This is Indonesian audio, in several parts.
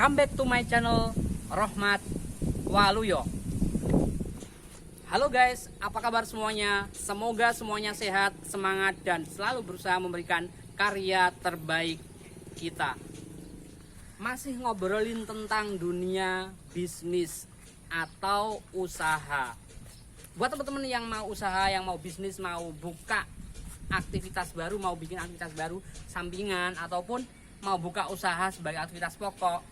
Welcome back to my channel Rohmat Waluyo. Halo guys, apa kabar semuanya? Semoga semuanya sehat, semangat, dan selalu berusaha memberikan karya terbaik kita. Masih ngobrolin tentang dunia bisnis atau usaha. Buat teman-teman yang mau usaha, yang mau bisnis, mau buka aktivitas baru, mau bikin aktivitas baru sampingan, ataupun mau buka usaha sebagai aktivitas pokok,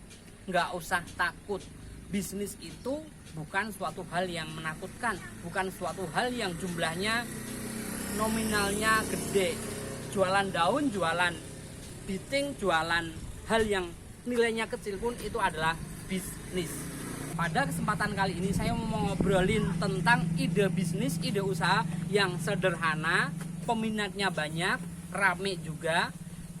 nggak usah takut. Bisnis itu bukan suatu hal yang menakutkan, bukan suatu hal yang jumlahnya nominalnya gede. Jualan daun, jualan biting, jualan hal yang nilainya kecil pun itu adalah bisnis. Pada kesempatan kali ini saya mau ngobrolin tentang ide bisnis, ide usaha yang sederhana, peminatnya banyak, rame juga,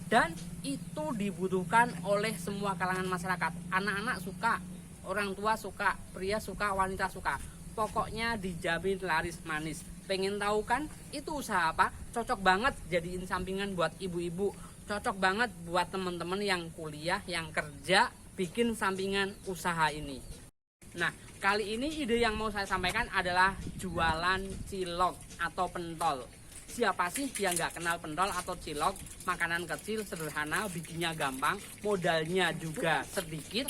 dan itu dibutuhkan oleh semua kalangan masyarakat. Anak-anak suka, orang tua suka, pria suka, wanita suka. Pokoknya dijamin laris manis. Pengen tahu kan itu usaha apa? Cocok banget jadiin sampingan buat ibu-ibu. Cocok banget buat teman-teman yang kuliah, yang kerja, bikin sampingan usaha ini. Nah, kali ini ide yang mau saya sampaikan adalah jualan cilok atau pentol. Siapa sih yang nggak kenal pentol atau cilok? Makanan kecil, sederhana, bikinnya gampang, modalnya juga sedikit.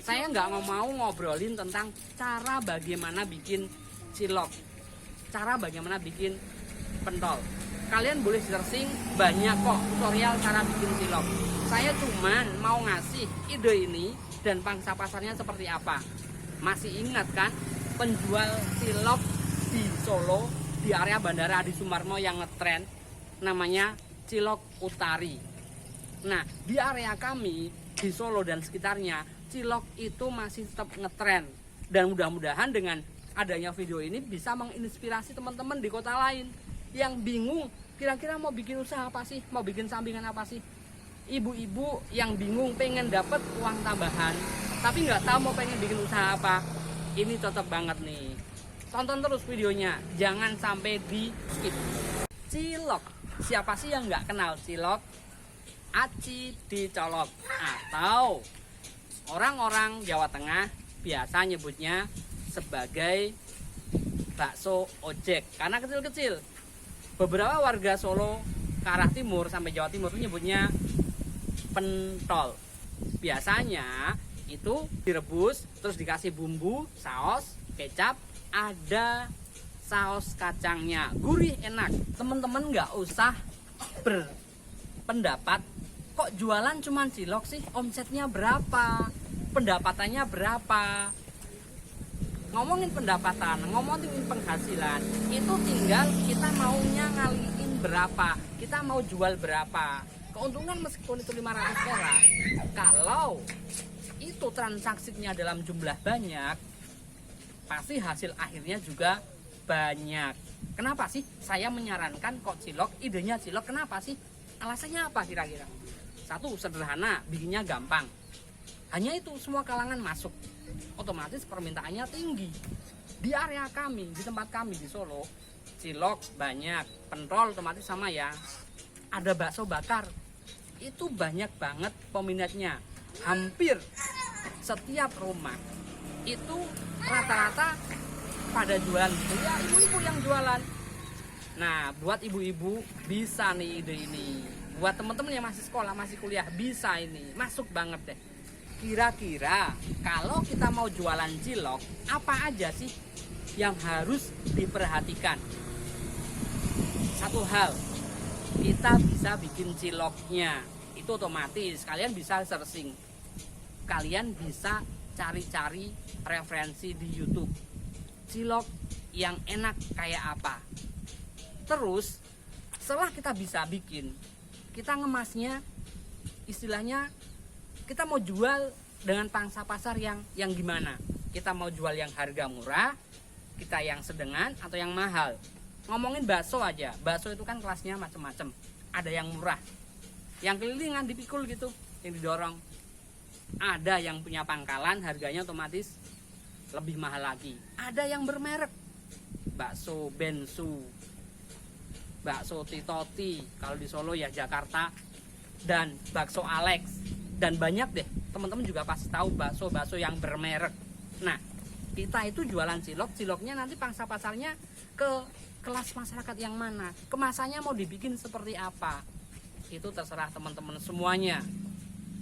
Saya nggak mau ngobrolin tentang cara bagaimana bikin cilok, cara bagaimana bikin pentol. Kalian boleh searching, banyak kok tutorial cara bikin cilok. Saya cuman mau ngasih ide ini dan pangsa pasarnya seperti apa. Masih ingat kan penjual cilok di Solo, di area Bandara Adi Sumarmo yang ngetren, namanya Cilok Utari. Nah, di area kami di Solo dan sekitarnya, cilok itu masih tetap ngetren. Dan mudah-mudahan dengan adanya video ini bisa menginspirasi teman-teman di kota lain yang bingung kira-kira mau bikin usaha apa sih, mau bikin sampingan apa sih. Ibu-ibu yang bingung pengen dapat uang tambahan tapi nggak tahu mau pengen bikin usaha apa, ini cocok banget nih. Tonton terus videonya, jangan sampai di skip. Cilok, siapa sih yang nggak kenal cilok? Aci dicolok, atau orang-orang Jawa Tengah biasa nyebutnya sebagai bakso ojek karena kecil-kecil. Beberapa warga Solo ke arah timur sampai Jawa Timur itu nyebutnya pentol. Biasanya itu direbus terus dikasih bumbu, saus, kecap, ada saus kacangnya, gurih enak. Teman-teman nggak usah berpendapat kok jualan cuman cilok sih, omsetnya berapa, pendapatannya berapa. Ngomongin pendapatan, ngomongin penghasilan, itu tinggal kita maunya ngalihin berapa, kita mau jual berapa. Keuntungan meskipun itu 500 perak, kalau itu transaksinya dalam jumlah banyak, pasti hasil akhirnya juga banyak. Kenapa sih saya menyarankan kok cilok, idenya cilok, kenapa sih? Alasannya apa kira-kira? Satu, sederhana, bikinnya gampang. Hanya itu semua kalangan masuk, otomatis permintaannya tinggi. Di area kami, di tempat kami di Solo, cilok banyak, pentol otomatis sama ya. Ada bakso bakar, itu banyak banget peminatnya. Hampir setiap rumah itu rata-rata pada jualan, ya ibu-ibu yang jualan. Nah, buat ibu-ibu bisa nih ide ini. Buat teman-teman yang masih sekolah, masih kuliah, bisa ini, masuk banget deh. Kira-kira kalau kita mau jualan cilok, apa aja sih yang harus diperhatikan? Satu hal, kita bisa bikin ciloknya, itu otomatis kalian bisa searching, kalian bisa cari-cari referensi di YouTube, cilok yang enak kayak apa. Terus setelah kita bisa bikin, kita ngemasnya, istilahnya kita mau jual dengan pangsa pasar yang gimana? Kita mau jual yang harga murah, kita yang sedengan, atau yang mahal? Ngomongin bakso aja, bakso itu kan kelasnya macam-macam. Ada yang murah, yang kelilingan dipikul gitu, yang didorong. Ada yang punya pangkalan, harganya otomatis lebih mahal lagi. Ada yang bermerek, bakso Bensu, bakso Titoti, kalau di Solo ya Jakarta, dan bakso Alex, dan banyak deh teman-teman juga pasti tahu bakso-bakso yang bermerek. Nah, kita itu jualan cilok, ciloknya nanti pangsa pasarnya ke kelas masyarakat yang mana, kemasannya mau dibikin seperti apa, itu terserah teman-teman semuanya.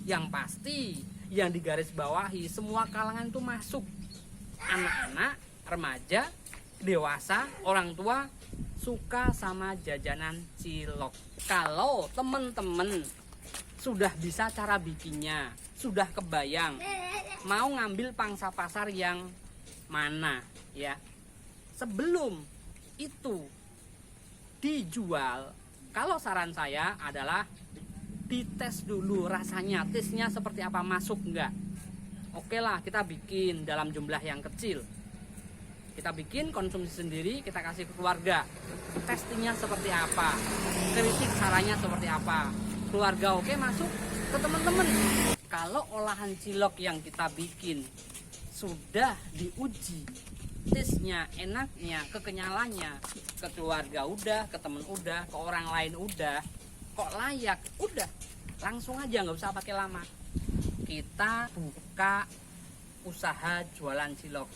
Yang pasti yang digarisbawahi semua kalangan itu masuk, anak-anak, remaja, dewasa, orang tua suka sama jajanan cilok. Kalau teman-teman sudah bisa cara bikinnya, sudah kebayang mau ngambil pangsa pasar yang mana ya, sebelum itu dijual, kalau saran saya adalah dites dulu rasanya, tesnya seperti apa, masuk enggak. Oke lah, kita bikin dalam jumlah yang kecil, kita bikin konsumsi sendiri, kita kasih ke keluarga, testingnya seperti apa, kritik caranya seperti apa, keluarga oke, masuk ke teman-teman. Kalau olahan cilok yang kita bikin sudah diuji, tesnya, enaknya, kekenyalannya, ke keluarga udah, ke temen udah, ke orang lain udah, kok layak, udah langsung aja, nggak usah pakai lama, kita buka usaha jualan cilok.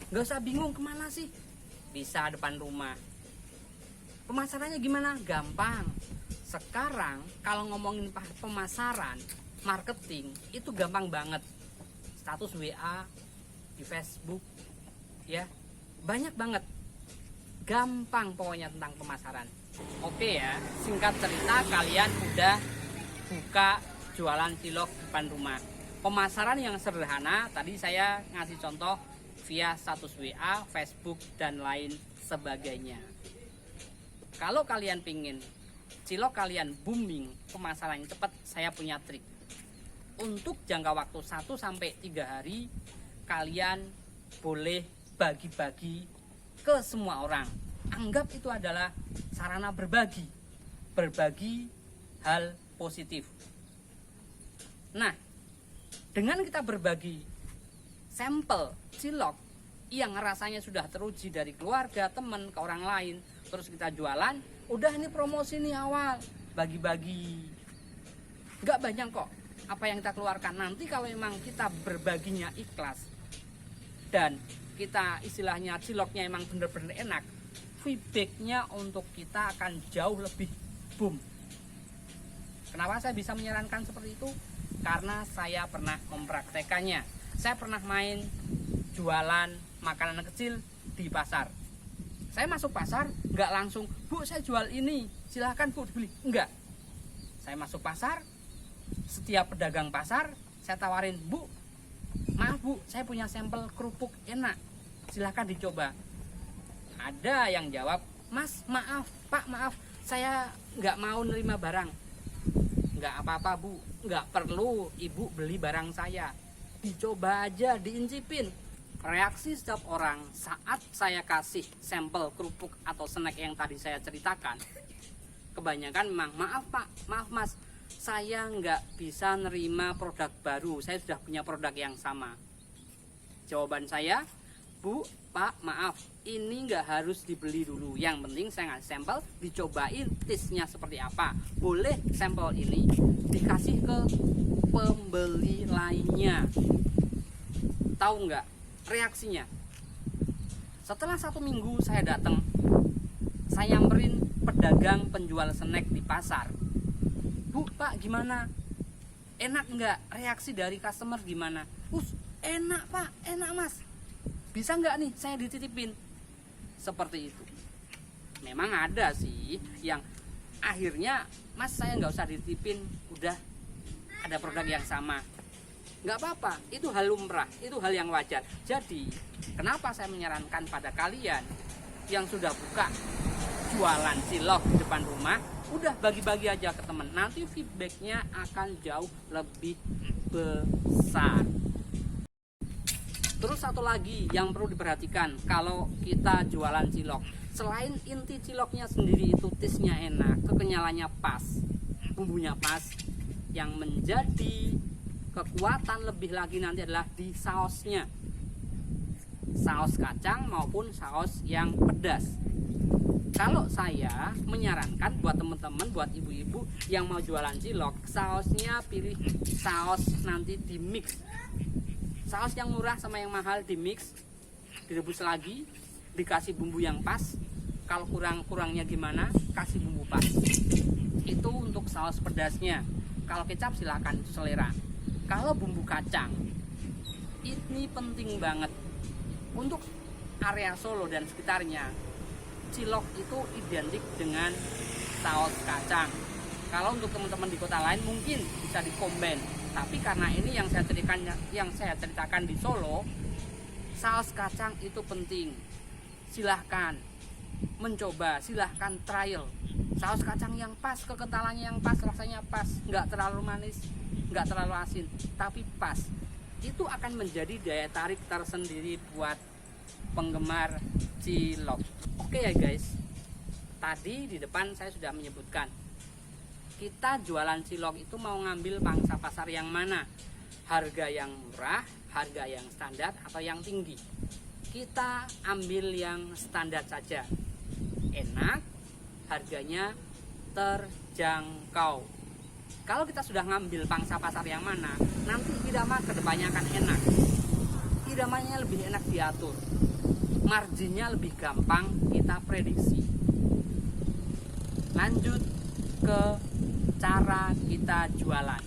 Nggak usah bingung kemana sih, bisa depan rumah. Pemasarannya gimana? Gampang. Sekarang kalau ngomongin pemasaran, marketing itu gampang banget. Status WA di Facebook ya, banyak banget, gampang pokoknya tentang pemasaran. Oke ya, singkat cerita, kalian udah buka jualan cilok depan rumah. Pemasaran yang sederhana, tadi saya ngasih contoh via status WA, Facebook, dan lain sebagainya. Kalau kalian pingin cilok kalian booming, pemasaran yang cepat, saya punya trik. Untuk jangka waktu 1-3 hari, kalian boleh bagi-bagi ke semua orang. Anggap itu adalah sarana berbagi hal positif. Nah, dengan kita berbagi sampel cilok yang rasanya sudah teruji dari keluarga, teman, ke orang lain, terus kita jualan, udah ini promosi nih awal, bagi-bagi. Nggak banyak kok apa yang kita keluarkan. Nanti kalau memang kita berbaginya ikhlas dan kita istilahnya ciloknya emang bener-bener enak, feedbacknya untuk kita akan jauh lebih boom. Kenapa saya bisa menyarankan seperti itu? Karena saya pernah mempraktekannya. Saya pernah main jualan makanan kecil di pasar. Saya masuk pasar, nggak langsung, Bu saya jual ini, silahkan Bu dibeli. Enggak. Saya masuk pasar, setiap pedagang pasar saya tawarin, Bu, maaf Bu, saya punya sampel kerupuk enak, silahkan dicoba. Ada yang jawab, Mas maaf, Pak maaf, saya nggak mau nerima barang. Nggak apa-apa Bu, nggak perlu Ibu beli barang saya, dicoba aja, diincipin. Reaksi setiap orang saat saya kasih sampel kerupuk atau snack yang tadi saya ceritakan, kebanyakan memang, maaf Pak, maaf Mas, saya nggak bisa nerima produk baru, saya sudah punya produk yang sama. Jawaban saya, Bu, Pak, maaf, ini nggak harus dibeli dulu, yang penting saya ngasih sampel, dicobain taste-nya seperti apa. Boleh sampel ini dikasih ke pembeli lainnya. Tahu nggak reaksinya? Setelah 1 minggu saya datang, saya nyamperin pedagang penjual snack di pasar. Bu, Pak, gimana? Enak nggak? Reaksi dari customer gimana? Enak Pak, enak Mas. Bisa nggak nih saya dititipin? Seperti itu. Memang ada sih yang akhirnya, Mas saya nggak usah dititipin, udah ada produk yang sama. Nggak apa-apa, itu hal lumrah, itu hal yang wajar. Jadi kenapa saya menyarankan pada kalian yang sudah buka jualan cilok di depan rumah, udah bagi-bagi aja ke temen, nanti feedbacknya akan jauh lebih besar. Terus satu lagi yang perlu diperhatikan kalau kita jualan cilok, selain inti ciloknya sendiri itu taste-nya enak, kekenyalannya pas, bumbunya pas, yang menjadi kekuatan lebih lagi nanti adalah di sausnya, saus kacang maupun saus yang pedas. Kalau saya menyarankan buat teman-teman, buat ibu-ibu yang mau jualan cilok, sausnya pilih saus nanti di mix. Saus yang murah sama yang mahal di mix, direbus lagi, dikasih bumbu yang pas. Kalau kurang-kurangnya gimana, kasih bumbu pas. Itu untuk saus pedasnya. Kalau kecap silakan, itu selera. Kalau bumbu kacang, ini penting banget untuk area Solo dan sekitarnya. Cilok itu identik dengan saus kacang. Kalau untuk teman-teman di kota lain mungkin bisa dikomben, tapi karena ini yang saya ceritakan di Solo, saus kacang itu penting. Silahkan mencoba, silahkan trial saus kacang yang pas, kekentalannya yang pas, rasanya pas, nggak terlalu manis, nggak terlalu asin, tapi pas. Itu akan menjadi daya tarik tersendiri buat penggemar cilok. Oke ya guys, tadi di depan saya sudah menyebutkan, kita jualan cilok itu mau ngambil pangsa pasar yang mana, harga yang murah, harga yang standar, atau yang tinggi. Kita ambil yang standar saja, enak, harganya terjangkau. Kalau kita sudah ngambil pangsa pasar yang mana, nanti irama kedepannya akan enak, iramanya lebih enak diatur, marginnya lebih gampang kita prediksi. Lanjut ke cara kita jualan.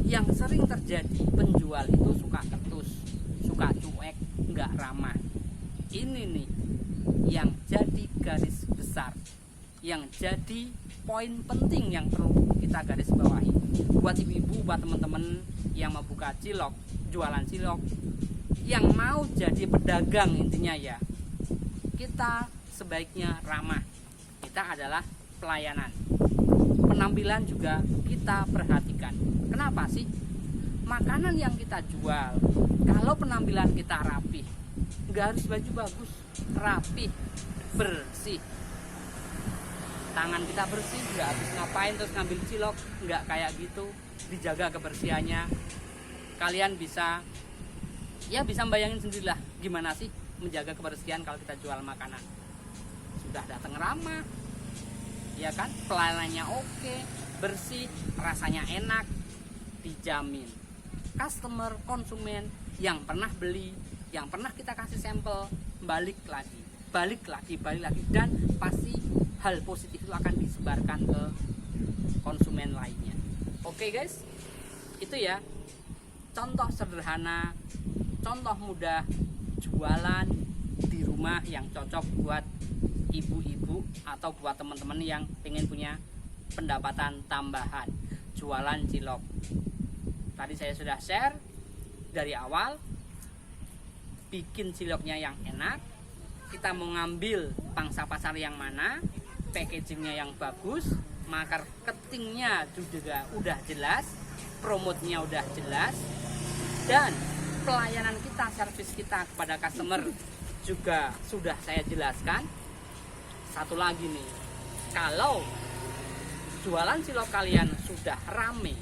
Yang sering terjadi, penjual itu suka ketus, suka cuek, nggak ramah. Ini nih yang jadi garis besar, yang jadi poin penting yang perlu kita garis bawahi. Buat ibu-ibu, buat teman-teman yang mau buka cilok, jualan cilok, yang mau jadi pedagang, intinya ya, kita sebaiknya ramah. Kita adalah pelayanan. Penampilan juga kita perhatikan. Kenapa sih? Makanan yang kita jual, kalau penampilan kita rapih, nggak harus baju bagus, rapih, bersih, tangan kita bersih, nggak habis ngapain terus ngambil cilok, nggak kayak gitu. Dijaga kebersihannya. Kalian bisa membayangin sendirilah gimana sih menjaga kebersihan kalau kita jual makanan. Sudah datang ramah, ya kan, pelayanannya oke, bersih, rasanya enak, dijamin. Customer, konsumen yang pernah beli, yang pernah kita kasih sampel, balik lagi, dan pasti hal positif itu akan disebarkan ke konsumen lainnya. Oke guys, itu ya contoh sederhana, contoh mudah jualan di rumah yang cocok buat ibu-ibu atau buat teman-teman yang pengen punya pendapatan tambahan jualan cilok. Tadi saya sudah share dari awal, bikin ciloknya yang enak, kita mau ngambil pangsa pasar yang mana, packagingnya yang bagus, marketingnya juga udah jelas, promotenya udah jelas, dan pelayanan kita, servis kita kepada customer juga sudah saya jelaskan. Satu lagi nih, kalau jualan cilok kalian sudah rame,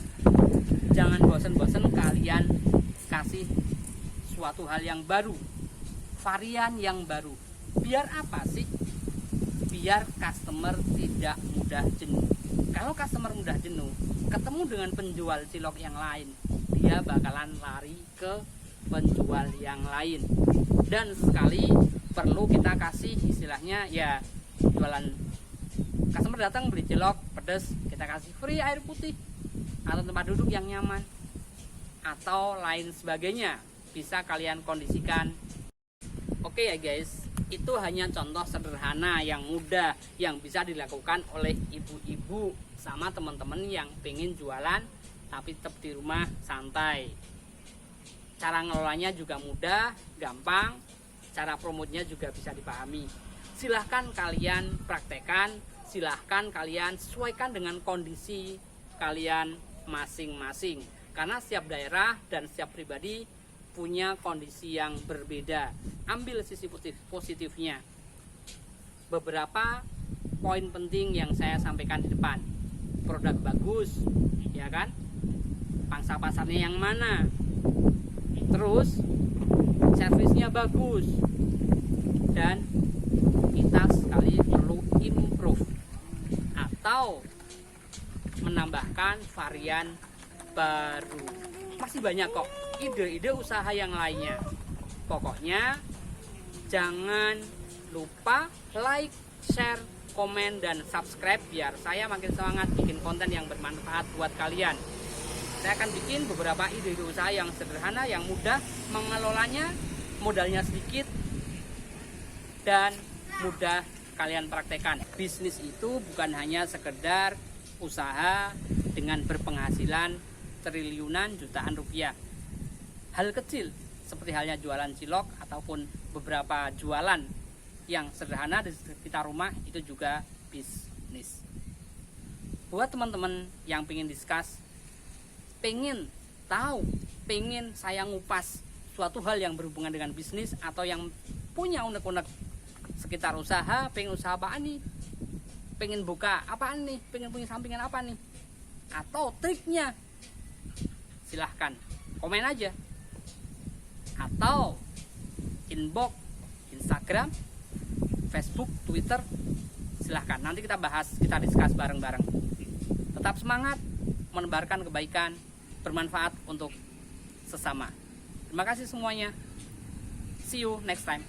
jangan bosan-bosan kalian kasih suatu hal yang baru, varian yang baru. Biar apa sih? Biar customer tidak mudah jenuh. Kalau customer mudah jenuh, ketemu dengan penjual cilok yang lain, dia bakalan lari ke penjual yang lain. Dan sekali perlu kita kasih istilahnya ya, jualan, customer datang beli cilok pedas, kita kasih free air putih atau tempat duduk yang nyaman atau lain sebagainya, bisa kalian kondisikan. Oke ya guys, itu hanya contoh sederhana yang mudah yang bisa dilakukan oleh ibu-ibu sama teman-teman yang pengen jualan tapi tetap di rumah santai. Cara ngelolanya juga mudah, gampang, cara promotnya juga bisa dipahami. Silahkan kalian praktekkan, silahkan kalian sesuaikan dengan kondisi kalian masing-masing, karena setiap daerah dan setiap pribadi punya kondisi yang berbeda. Ambil sisi positifnya. Beberapa poin penting yang saya sampaikan di depan. Produk bagus, ya kan? Pangsa pasarnya yang mana? Terus servisnya bagus. Dan kita sekali perlu atau menambahkan varian baru. Masih banyak kok ide-ide usaha yang lainnya. Pokoknya jangan lupa like, share, komen, dan subscribe biar saya makin semangat bikin konten yang bermanfaat buat kalian. Saya akan bikin beberapa ide-ide usaha yang sederhana, yang mudah mengelolanya, modalnya sedikit, dan mudah kalian praktekkan. Bisnis itu bukan hanya sekedar usaha dengan berpenghasilan triliunan jutaan rupiah. Hal kecil seperti halnya jualan cilok ataupun beberapa jualan yang sederhana di sekitar rumah itu juga bisnis. Buat teman-teman yang pengen discuss, pengen tahu, pengen saya ngupas suatu hal yang berhubungan dengan bisnis, atau yang punya unek-unek sekitar usaha, pengen usaha apaan nih, pengen buka apaan nih, pengen punya sampingan apa nih, atau triknya, silahkan komen aja atau inbox Instagram, Facebook, Twitter, silahkan. Nanti kita bahas, kita discuss bareng-bareng. Tetap semangat menebarkan kebaikan, bermanfaat untuk sesama. Terima kasih semuanya. See you next time.